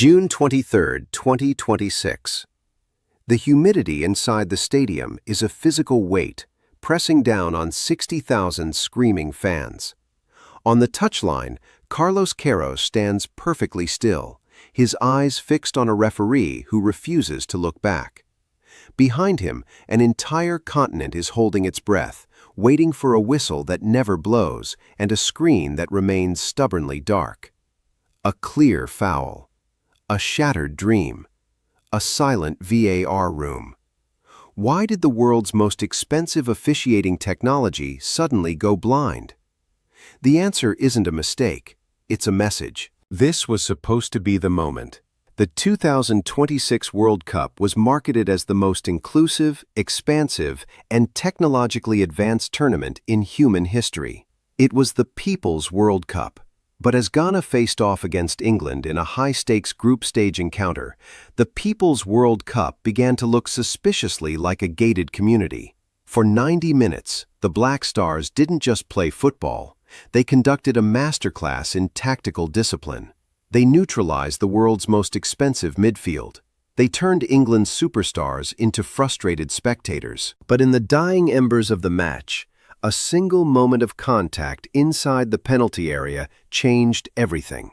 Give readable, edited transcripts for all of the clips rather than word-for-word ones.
June 23, 2026. The humidity inside the stadium is a physical weight, pressing down on 60,000 screaming fans. On the touchline, Carlos Queiroz stands perfectly still, his eyes fixed on a referee who refuses to look back. Behind him, an entire continent is holding its breath, waiting for a whistle that never blows and a screen that remains stubbornly dark. A clear foul. A shattered dream. A silent VAR room. Why did the world's most expensive officiating technology suddenly go blind? The answer isn't a mistake, it's a message. This was supposed to be the moment. The 2026 World Cup was marketed as the most inclusive, expansive, and technologically advanced tournament in human history. It was the People's World Cup. But as Ghana faced off against England in a high-stakes group stage encounter, the People's World Cup began to look suspiciously like a gated community. For 90 minutes, the Black Stars didn't just play football, they conducted a masterclass in tactical discipline. They neutralized the world's most expensive midfield. They turned England's superstars into frustrated spectators. But in the dying embers of the match, a single moment of contact inside the penalty area changed everything.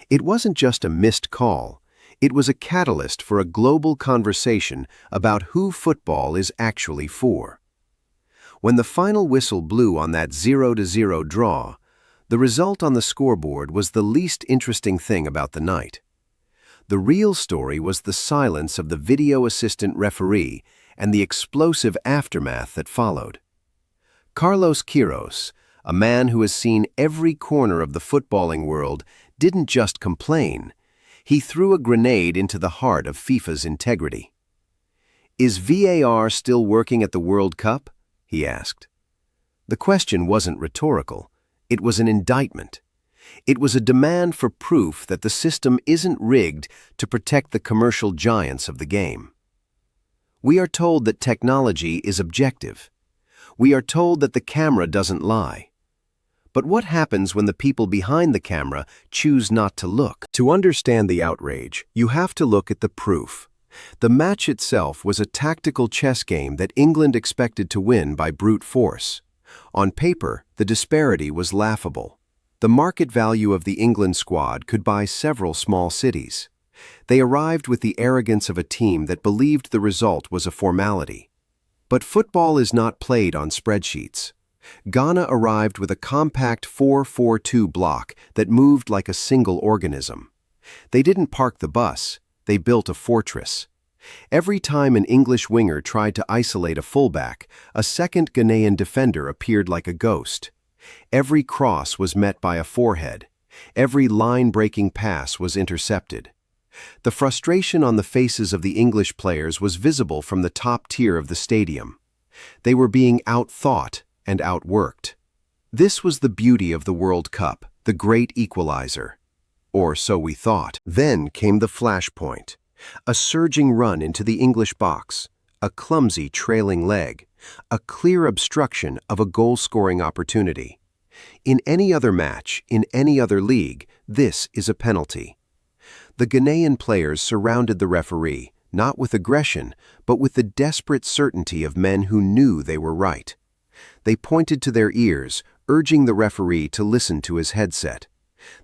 It wasn't just a missed call, it was a catalyst for a global conversation about who football is actually for. When the final whistle blew on that 0-0 draw, the result on the scoreboard was the least interesting thing about the night. The real story was the silence of the video assistant referee and the explosive aftermath that followed. Carlos Queiroz, a man who has seen every corner of the footballing world, didn't just complain. He threw a grenade into the heart of FIFA's integrity. "Is VAR still working at the World Cup?" he asked. The question wasn't rhetorical. It was an indictment. It was a demand for proof that the system isn't rigged to protect the commercial giants of the game. We are told that technology is objective. We are told that the camera doesn't lie. But what happens when the people behind the camera choose not to look? To understand the outrage, you have to look at the proof. The match itself was a tactical chess game that England expected to win by brute force. On paper, the disparity was laughable. The market value of the England squad could buy several small cities. They arrived with the arrogance of a team that believed the result was a formality. But football is not played on spreadsheets. Ghana arrived with a compact 4-4-2 block that moved like a single organism. They didn't park the bus, they built a fortress. Every time an English winger tried to isolate a fullback, a second Ghanaian defender appeared like a ghost. Every cross was met by a forehead. Every line-breaking pass was intercepted. The frustration on the faces of the English players was visible from the top tier of the stadium. They were being outthought and outworked. This was the beauty of the World Cup, the great equalizer. Or so we thought. Then came the flashpoint. A surging run into the English box, a clumsy trailing leg, a clear obstruction of a goal-scoring opportunity. In any other match, in any other league, this is a penalty. The Ghanaian players surrounded the referee, not with aggression, but with the desperate certainty of men who knew they were right. They pointed to their ears, urging the referee to listen to his headset.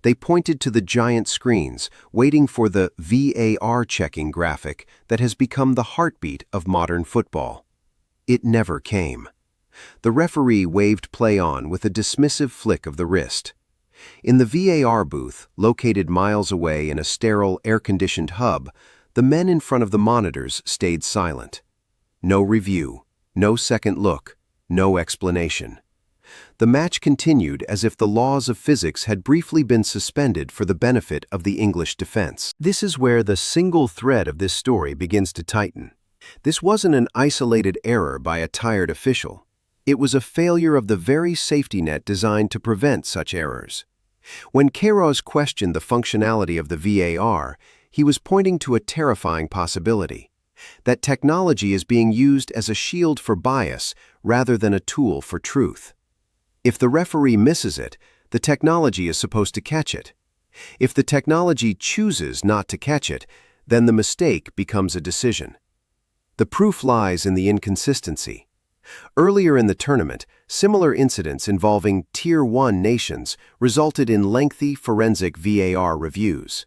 They pointed to the giant screens, waiting for the VAR checking graphic that has become the heartbeat of modern football. It never came. The referee waved play on with a dismissive flick of the wrist. In the VAR booth, located miles away in a sterile, air-conditioned hub, the men in front of the monitors stayed silent. No review, no second look, no explanation. The match continued as if the laws of physics had briefly been suspended for the benefit of the English defense. This is where the single thread of this story begins to tighten. This wasn't an isolated error by a tired official. It was a failure of the very safety net designed to prevent such errors. When Queiroz questioned the functionality of the VAR, he was pointing to a terrifying possibility: that technology is being used as a shield for bias rather than a tool for truth. If the referee misses it, the technology is supposed to catch it. If the technology chooses not to catch it, then the mistake becomes a decision. The proof lies in the inconsistency. Earlier in the tournament, similar incidents involving Tier 1 nations resulted in lengthy forensic VAR reviews.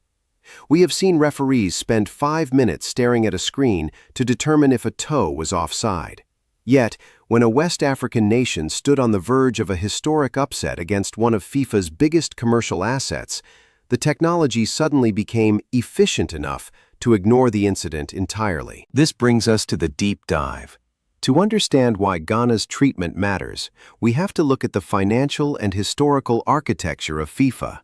We have seen referees spend 5 minutes staring at a screen to determine if a toe was offside. Yet, when a West African nation stood on the verge of a historic upset against one of FIFA's biggest commercial assets, the technology suddenly became efficient enough to ignore the incident entirely. This brings us to the deep dive. To understand why Ghana's treatment matters, we have to look at the financial and historical architecture of FIFA.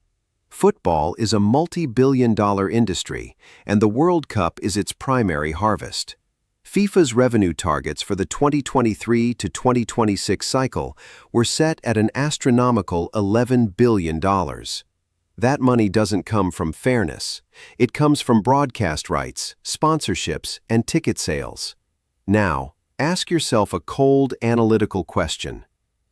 Football is a multi-billion-dollar industry, and the World Cup is its primary harvest. FIFA's revenue targets for the 2023 to 2026 cycle were set at an astronomical $11 billion. That money doesn't come from fairness. It comes from broadcast rights, sponsorships, and ticket sales. Now, ask yourself a cold, analytical question.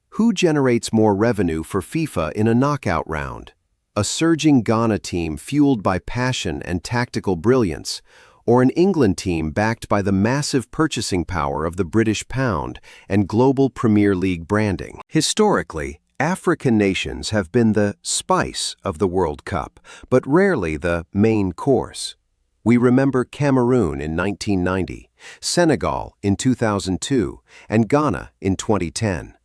Who generates more revenue for FIFA in a knockout round? A surging Ghana team fueled by passion and tactical brilliance, or an England team backed by the massive purchasing power of the British pound and global Premier League branding? Historically, African nations have been the spice of the World Cup, but rarely the main course. We remember Cameroon in 1990, Senegal in 2002, and Ghana in 2010.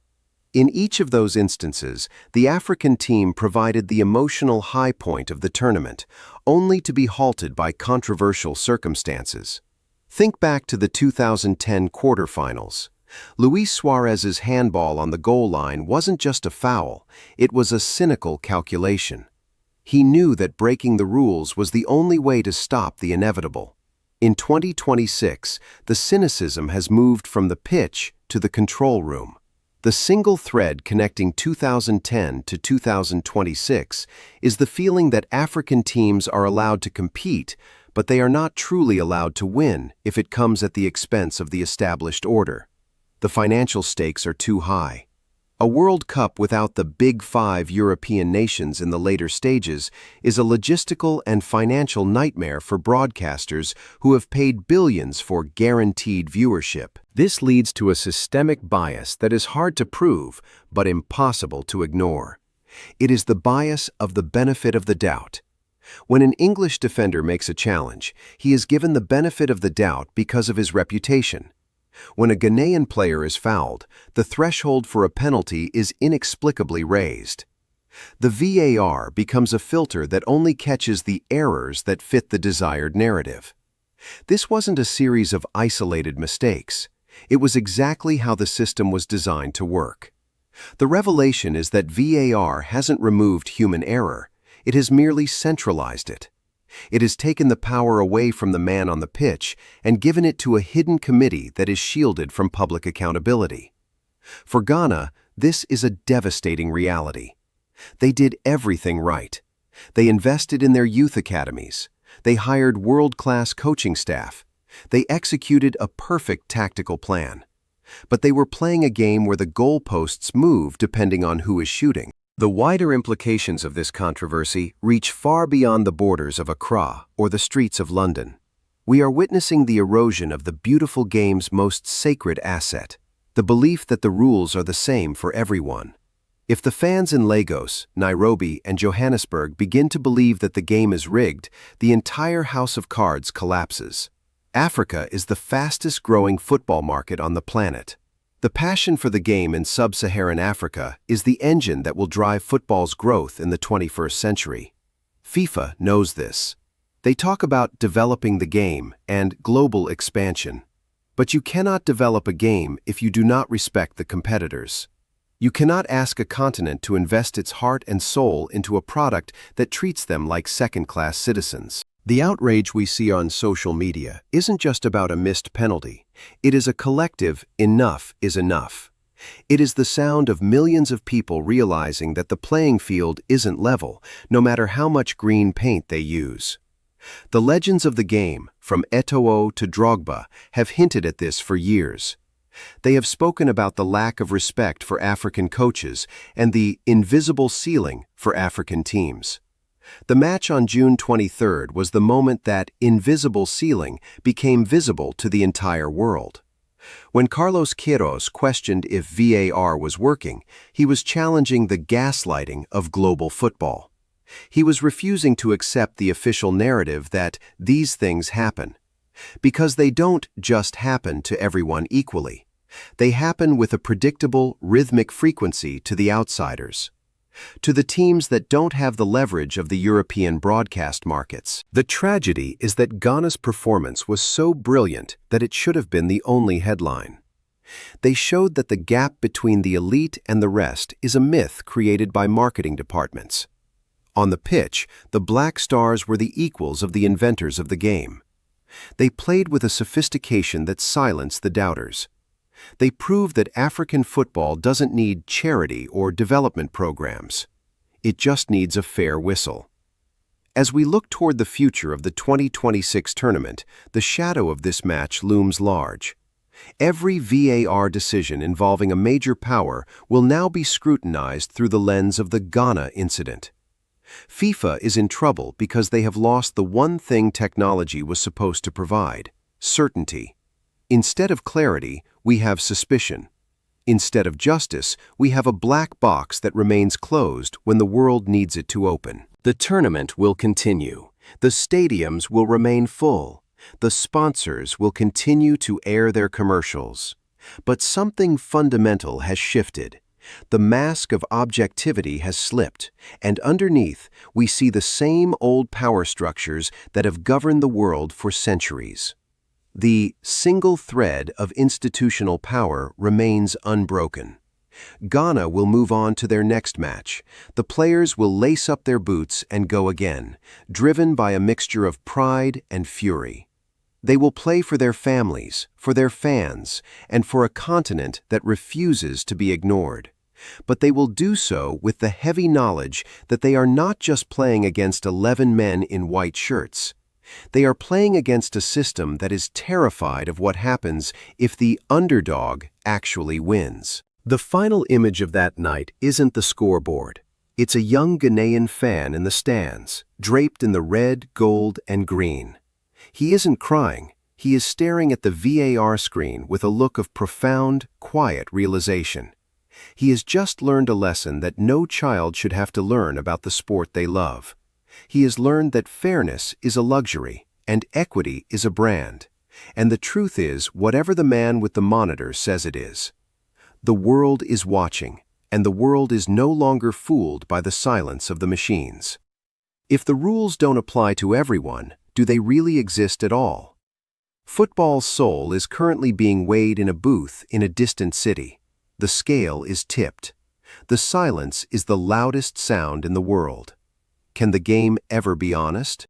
In each of those instances, the African team provided the emotional high point of the tournament, only to be halted by controversial circumstances. Think back to the 2010 quarterfinals. Luis Suarez's handball on the goal line wasn't just a foul, it was a cynical calculation. He knew that breaking the rules was the only way to stop the inevitable. In 2026, the cynicism has moved from the pitch to the control room. The single thread connecting 2010 to 2026 is the feeling that African teams are allowed to compete, but they are not truly allowed to win if it comes at the expense of the established order. The financial stakes are too high. A World Cup without the Big Five European nations in the later stages is a logistical and financial nightmare for broadcasters who have paid billions for guaranteed viewership. This leads to a systemic bias that is hard to prove, but impossible to ignore. It is the bias of the benefit of the doubt. When an English defender makes a challenge, he is given the benefit of the doubt because of his reputation. When a Ghanaian player is fouled, the threshold for a penalty is inexplicably raised. The VAR becomes a filter that only catches the errors that fit the desired narrative. This wasn't a series of isolated mistakes. It was exactly how the system was designed to work. The revelation is that VAR hasn't removed human error, it has merely centralized it. It has taken the power away from the man on the pitch and given it to a hidden committee that is shielded from public accountability. For Ghana, this is a devastating reality. They did everything right. They invested in their youth academies. They hired world-class coaching staff. They executed a perfect tactical plan. But they were playing a game where the goalposts move depending on who is shooting. The wider implications of this controversy reach far beyond the borders of Accra or the streets of London. We are witnessing the erosion of the beautiful game's most sacred asset, the belief that the rules are the same for everyone. If the fans in Lagos, Nairobi, and Johannesburg begin to believe that the game is rigged, the entire house of cards collapses. Africa is the fastest-growing football market on the planet. The passion for the game in sub-Saharan Africa is the engine that will drive football's growth in the 21st century. FIFA knows this. They talk about developing the game and global expansion. But you cannot develop a game if you do not respect the competitors. You cannot ask a continent to invest its heart and soul into a product that treats them like second-class citizens. The outrage we see on social media isn't just about a missed penalty. It is a collective "enough is enough." It is the sound of millions of people realizing that the playing field isn't level, no matter how much green paint they use. The legends of the game, from Eto'o to Drogba, have hinted at this for years. They have spoken about the lack of respect for African coaches and the invisible ceiling for African teams. The match on June 23rd was the moment that invisible ceiling became visible to the entire world. When Carlos Queiroz questioned if VAR was working, he was challenging the gaslighting of global football. He was refusing to accept the official narrative that these things happen. Because they don't just happen to everyone equally. They happen with a predictable, rhythmic frequency to the outsiders. To the teams that don't have the leverage of the European broadcast markets. The tragedy is that Ghana's performance was so brilliant that it should have been the only headline. They showed that the gap between the elite and the rest is a myth created by marketing departments. On the pitch, the Black Stars were the equals of the inventors of the game. They played with a sophistication that silenced the doubters. They proved that African football doesn't need charity or development programs. It just needs a fair whistle. As we look toward the future of the 2026 tournament, the shadow of this match looms large. Every VAR decision involving a major power will now be scrutinized through the lens of the Ghana incident. FIFA is in trouble because they have lost the one thing technology was supposed to provide: certainty. Instead of clarity, we have suspicion. Instead of justice, we have a black box that remains closed when the world needs it to open. The tournament will continue. The stadiums will remain full. The sponsors will continue to air their commercials. But something fundamental has shifted. The mask of objectivity has slipped, and underneath, we see the same old power structures that have governed the world for centuries. The single thread of institutional power remains unbroken. Ghana will move on to their next match. The players will lace up their boots and go again, driven by a mixture of pride and fury. They will play for their families, for their fans, and for a continent that refuses to be ignored. But they will do so with the heavy knowledge that they are not just playing against 11 men in white shirts. They are playing against a system that is terrified of what happens if the underdog actually wins. The final image of that night isn't the scoreboard. It's a young Ghanaian fan in the stands, draped in the red, gold, and green. He isn't crying. He is staring at the VAR screen with a look of profound, quiet realization. He has just learned a lesson that no child should have to learn about the sport they love. He has learned that fairness is a luxury and equity is a brand. And the truth is, whatever the man with the monitor says it is. The world is watching, and the world is no longer fooled by the silence of the machines. If the rules don't apply to everyone, do they really exist at all? Football's soul is currently being weighed in a booth in a distant city. The scale is tipped. The silence is the loudest sound in the world. Can the game ever be honest?